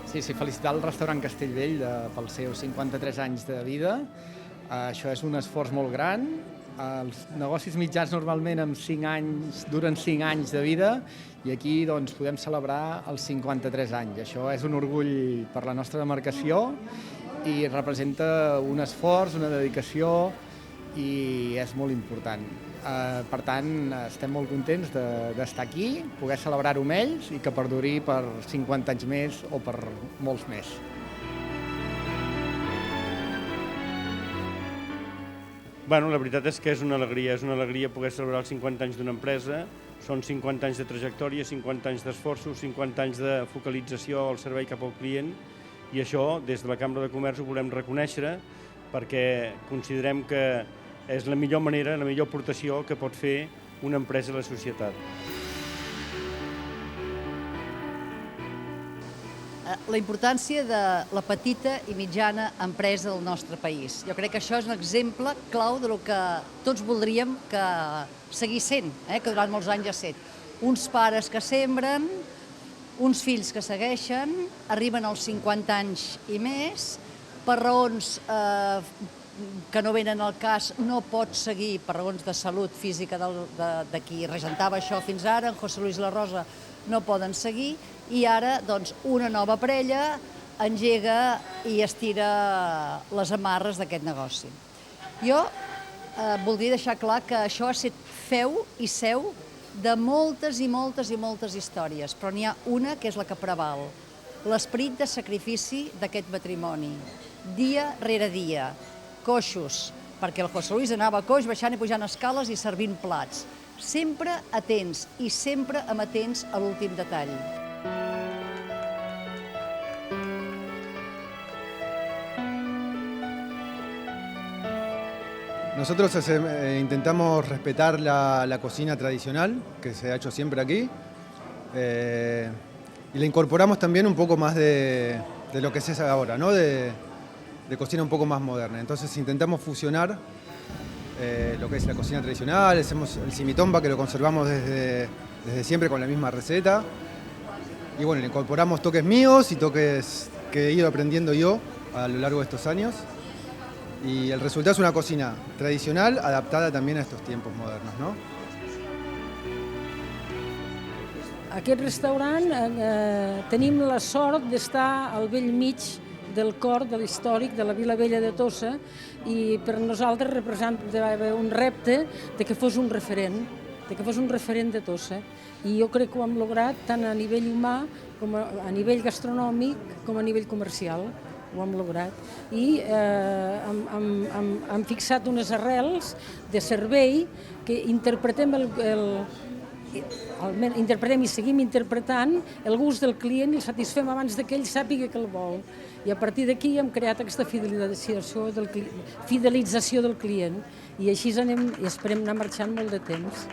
Sí, felicitar el restaurant Castellvell pels seus 53 anys de vida. Això és un esforç molt gran. Els negocis mitjans normalment amb 5 anys duren 5 anys de vida i aquí doncs, podem celebrar els 53 anys. Això és un orgull per la nostra demarcació i representa un esforç, una dedicació i és molt important. Per tant, estem molt contents d'estar aquí, poder celebrar-ho amb ells i que perduri per 50 anys més o per molts més. La veritat és que és una alegria poder celebrar els 50 anys d'una empresa. Són 50 anys de trajectòria, 50 anys d'esforços, 50 anys de focalització al servei cap al client i això, des de la Cambra de Comerç, ho volem reconèixer perquè considerem que és la millor manera, la millor aportació que pot fer una empresa a la societat. La importància de la petita i mitjana empresa del nostre país. Jo crec que això és un exemple clau del que tots voldríem que seguís sent, que durant molts anys ha estat. Uns pares que sembren, uns fills que segueixen, arriben als 50 anys i més, per raons que no venen al cas, no pot seguir per raons de salut física de qui regentava això fins ara, en José Luis La Rosa, no poden seguir, i ara doncs, una nova parella engega i estira les amarres d'aquest negoci. Jo voldria deixar clar que això ha estat feu i seu de moltes i moltes i moltes històries, però n'hi ha una que és la que preval, l'esperit de sacrifici d'aquest matrimoni, dia rere dia, coixos, perquè el José Luis anava coix baixant i pujant escales i servint plats, sempre atents i sempre amatents a l'últim detall. Nosotros intentamos respetar la cocina tradicional que se ha hecho siempre aquí y le incorporamos también un poco más de lo que se hace ahora, ¿no? de cocina un poco más moderna. Entonces intentamos fusionar lo que es la cocina tradicional, hacemos el simitomba que lo conservamos desde siempre con la misma receta y bueno, le incorporamos toques míos y toques que he ido aprendiendo yo a lo largo de estos años. Y el resultado es una cocina tradicional adaptada también a estos tiempos modernos, ¿no? Aquest restaurant tenim la sort d'estar al bell mig del cor de l'històric de la Vila Vella de Tossa i per nosaltres representa un repte de que fos un referent, de Tossa. I jo crec que ho hem lograt tant a nivell humà, com a nivell gastronòmic, com a nivell comercial. Ho hem lograt. I hem fixat unes arrels de servei que interpretem i seguim interpretant el gust del client i el satisfem abans que ell sàpiga que el vol. I a partir d'aquí hem creat aquesta fidelització del client i així anem i esperem anar marxant molt de temps.